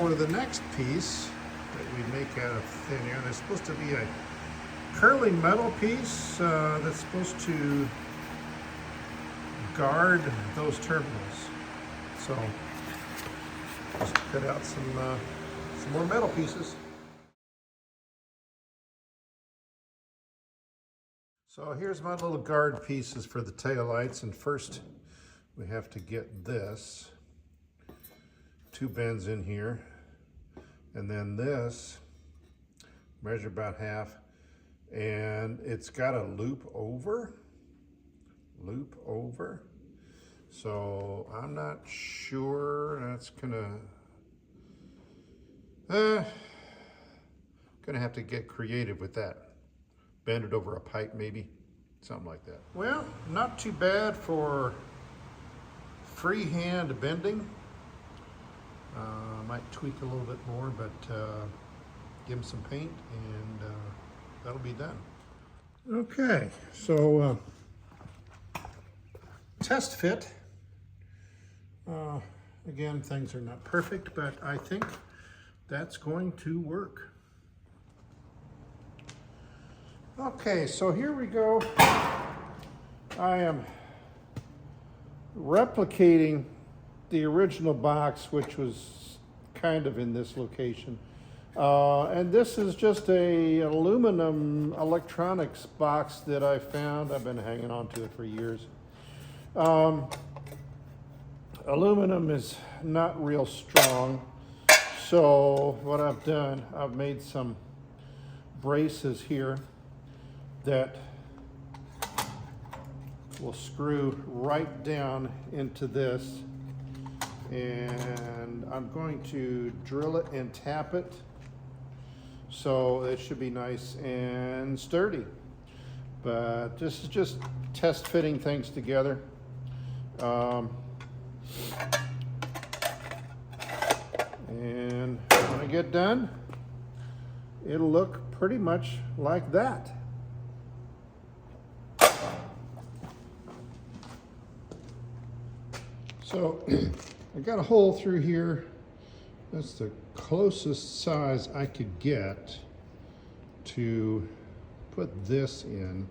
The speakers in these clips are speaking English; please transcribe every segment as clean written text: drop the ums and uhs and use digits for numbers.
for the next piece that we make out of thin air, there's supposed to be a curling metal piece that's supposed to guard those terminals. So just cut out some more metal pieces. So here's my little guard pieces for the taillights, and first we have to get this, 2 bends in here, and then this, measure about half, and it's got a loop over. So I'm not sure, that's gonna have to get creative with that. Bend it over a pipe maybe, something like that. Well, not too bad for freehand bending. Might tweak a little bit more, but give them some paint and that'll be done. Okay, so test fit. Again, things are not perfect, but I think that's going to work. Okay, so here we go. I am replicating the original box, which was kind of in this location. And this is just a aluminum electronics box that I found. I've been hanging on to it for years. Aluminum is not real strong. So what I've done, I've made some braces here that will screw right down into this, and I'm going to drill it and tap it, so it should be nice and sturdy. But this is just test fitting things together. And when I get done, it'll look pretty much like that. So I got a hole through here. That's the closest size I could get to put this in.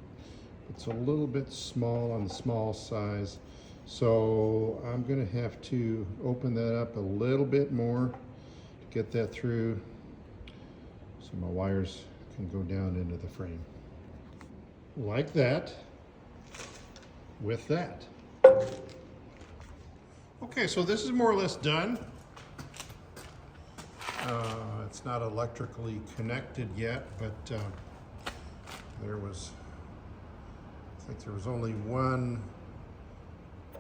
It's a little bit small on the small size. So I'm gonna have to open that up a little bit more to get that through so my wires can go down into the frame. Like that, with that. Okay, so this is more or less done. It's not electrically connected yet, but I think there was only one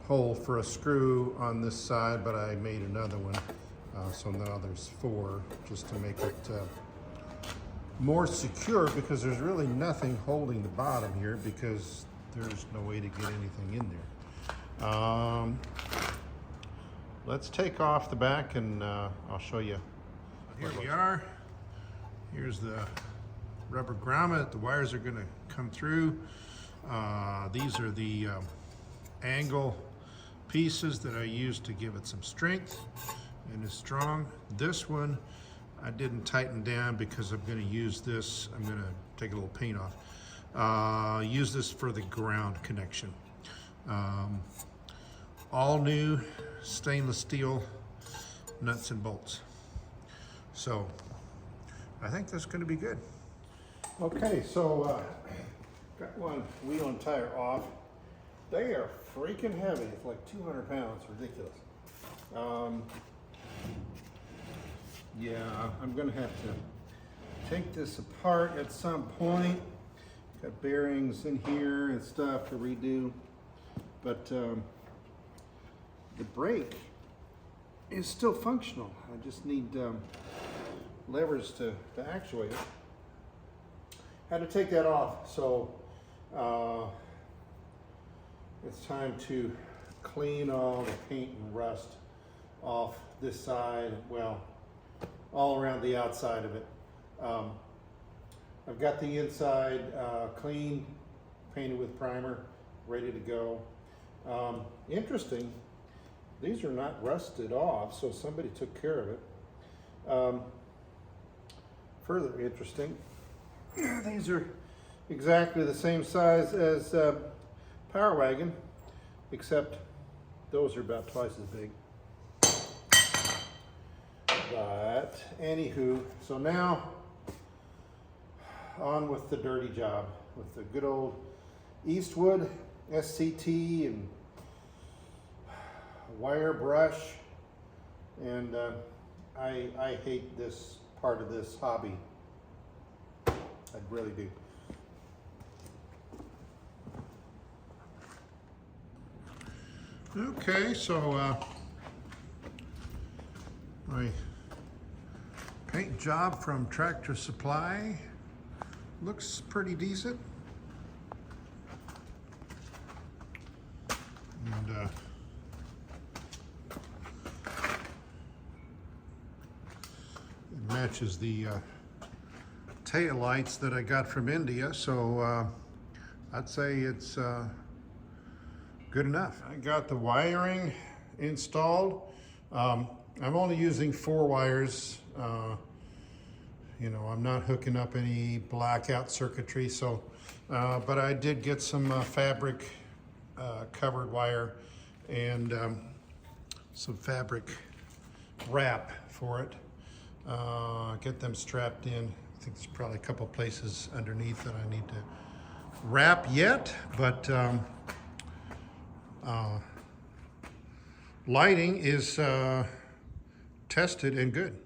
hole for a screw on this side, but I made another one. So now there's 4, just to make it more secure, because there's really nothing holding the bottom here because there's no way to get anything in there. Let's take off the back and I'll show you. Here we are. Here's the rubber grommet. The wires are going to come through. These are the angle pieces that I used to give it some strength and is strong. This one I didn't tighten down because I'm going to use this. I'm going to take a little paint off. Use this for the ground connection. All new stainless steel nuts and bolts. So I think that's going to be good. Okay, so got one wheel and tire off. They are freaking heavy. It's like 200 pounds, ridiculous. Yeah, I'm gonna have to take this apart at some point. Got bearings in here and stuff to redo. But the brake is still functional. I just need levers to actuate it. Had to take that off, so it's time to clean all the paint and rust off this side, well, all around the outside of it. I've got the inside clean, painted with primer, ready to go. Interesting, these are not rusted off, so somebody took care of it. Further interesting, these are exactly the same size as Power Wagon, except those are about twice as big. But anywho, so now on with the dirty job with the good old Eastwood SCT and wire brush. And I hate this part of this hobby. I really do. Okay, so my paint job from Tractor Supply looks pretty decent. And it matches the tail lights that I got from India, so I'd say it's good enough. I got the wiring installed. I'm only using 4 wires. You know, I'm not hooking up any blackout circuitry, so but I did get some fabric covered wire and some fabric wrap for it. Get them strapped in. I think there's probably a couple places underneath that I need to wrap yet, but lighting is tested and good.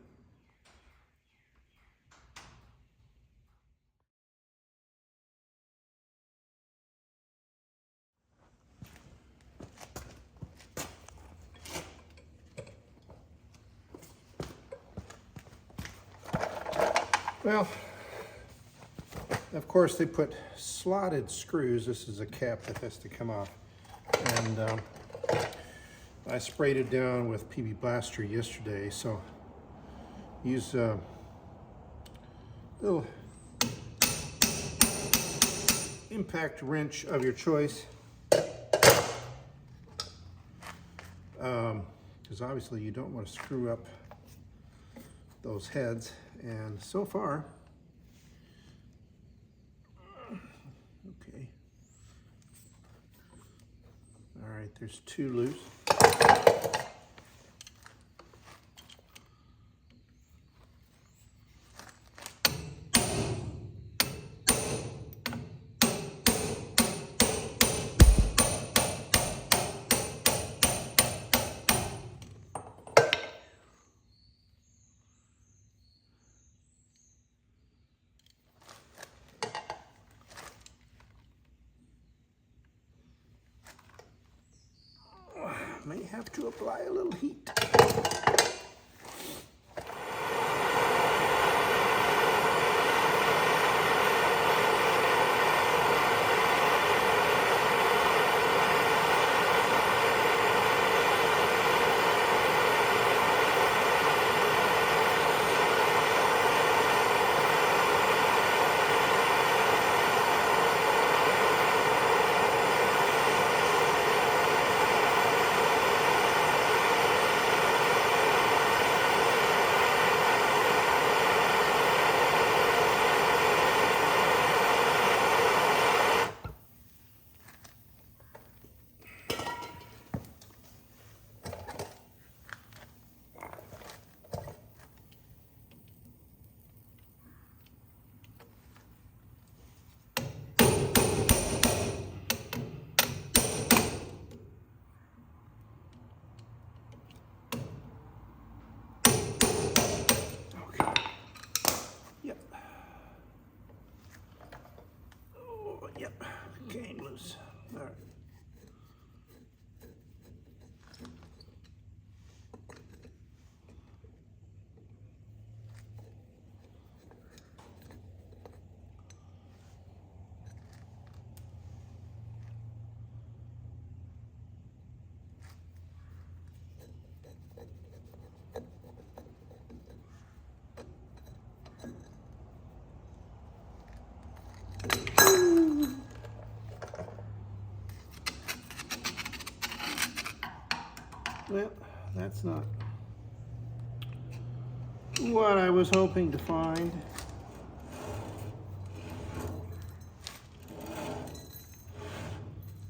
Well, of course they put slotted screws. This is a cap that has to come off. And I sprayed it down with PB Blaster yesterday, so use a little impact wrench of your choice. Because obviously you don't want to screw up those heads. And so far, okay. All right, there's 2 loose. May have to apply a little heat. Yep, came loose. All right. Well, that's not what I was hoping to find.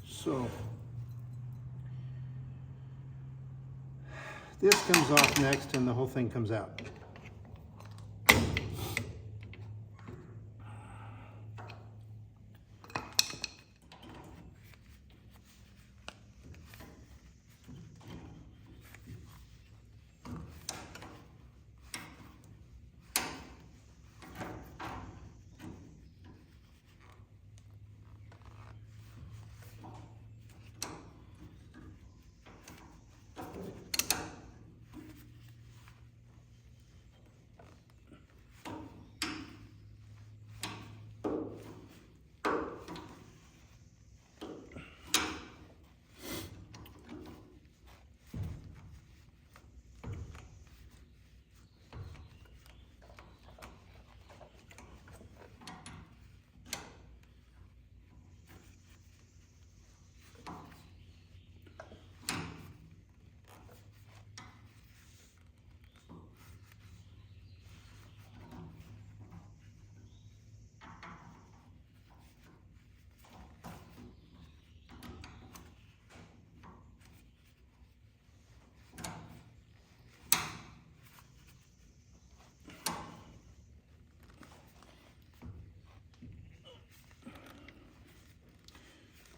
So this comes off next and the whole thing comes out.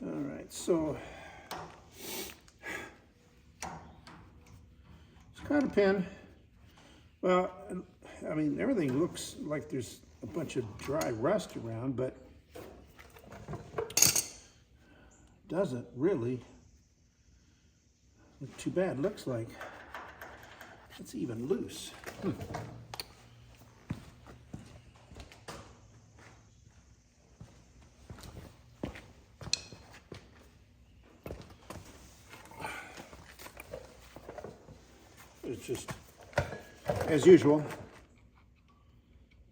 All right, so it's kind of pin. Well, I mean, everything looks like there's a bunch of dry rust around, but doesn't really look too bad. Looks like it's even loose. It's just, as usual,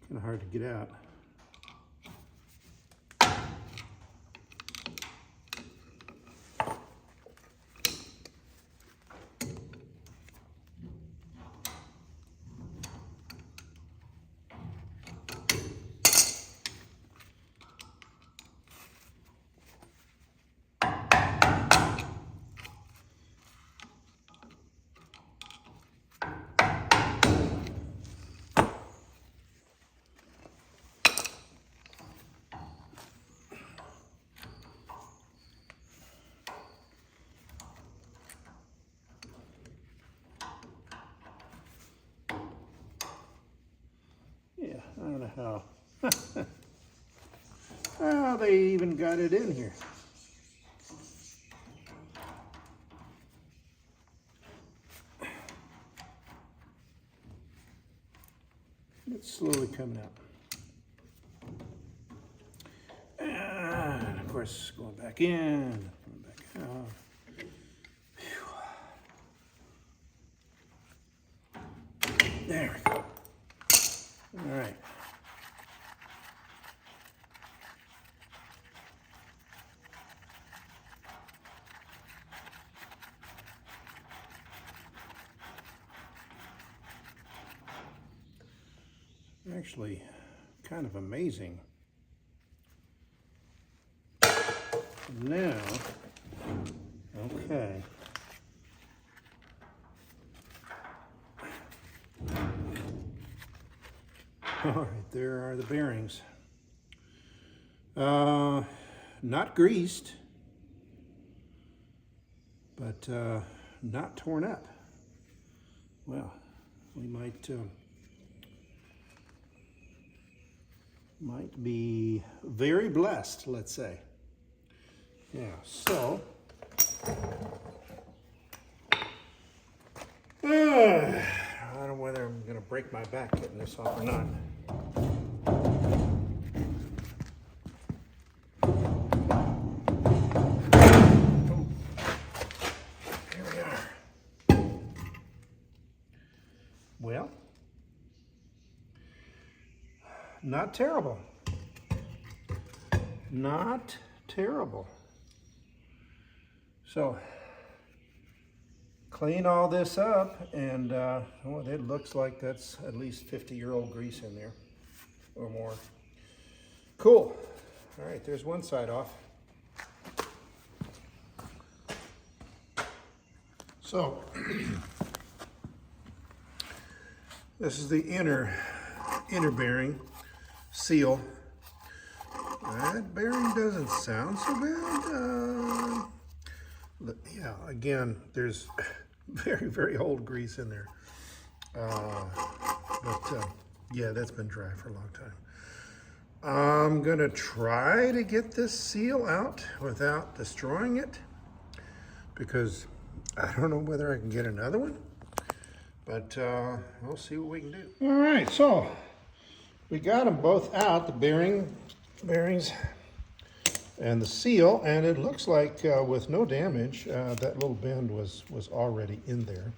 kind of hard to get out. I don't know how. Oh, they even got it in here. It's slowly coming out. And of course, going back in, going back out. Whew. There we go. All right. Actually, kind of amazing. Now, okay. All right, there are the bearings. Not greased, but not torn up. Well, we might be very blessed, let's say. Yeah, so I don't know whether I'm going to break my back getting this off or not. Here we are. Well, not terrible. Not terrible. So, clean all this up, and well, it looks like that's at least 50-year-old grease in there or more. Cool. All right, there's one side off. So this is the inner bearing seal. That bearing doesn't sound so bad. Yeah, again, there's very old grease in there. Yeah, that's been dry for a long time. I'm gonna try to get this seal out without destroying it, because I don't know whether I can get another one, but we'll see what we can do. All right, so we got them both out, the bearings and the seal, and it looks like with no damage, that little bend was already in there.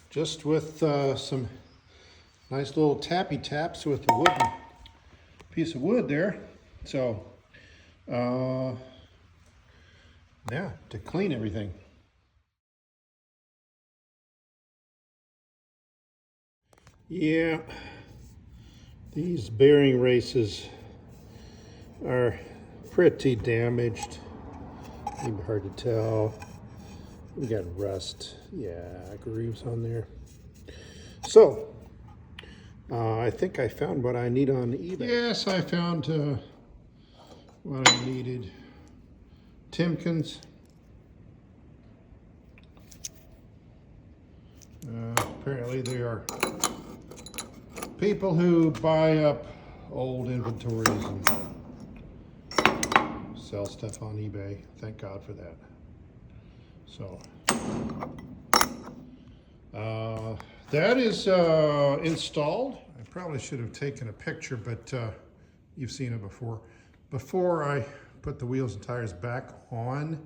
Just with some nice little tappy taps with the wooden piece of wood there. So yeah, to clean everything. Yeah, these bearing races are pretty damaged. Maybe hard to tell. We got rust, yeah, grooves on there. So, I think I found what I need on eBay. Yes, I found what I needed. Timkins. Apparently they are people who buy up old inventories and sell stuff on eBay. Thank God for that. So that is installed. I probably should have taken a picture, but you've seen it before. Before I put the wheels and tires back on,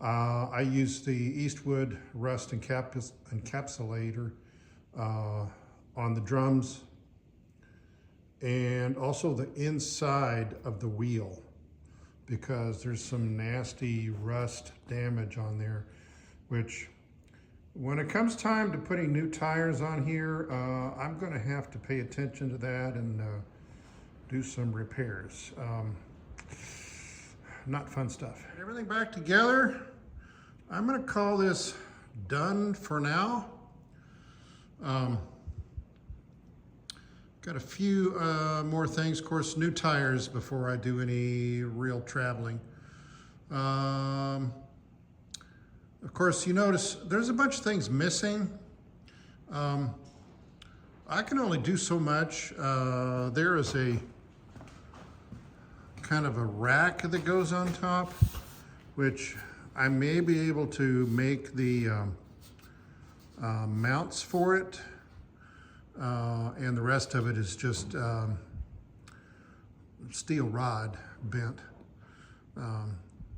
I used the Eastwood rust encapsulator on the drums and also the inside of the wheel, because there's some nasty rust damage on there, which when it comes time to putting new tires on here, I'm gonna have to pay attention to that and do some repairs. Not fun stuff. Everything back together. I'm gonna call this done for now. Got a few more things, of course, new tires before I do any real traveling. Of course, you notice there's a bunch of things missing. I can only do so much. There is a kind of a rack that goes on top, which I may be able to make the mounts for it, and the rest of it is just steel rod bent.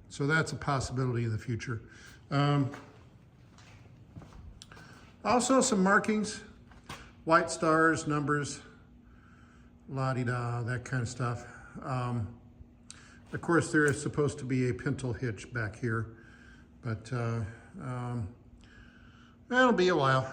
So that's a possibility in the future. Also some markings, white stars, numbers, la-di-da, that kind of stuff. Of course, there is supposed to be a pintle hitch back here, but that'll be a while.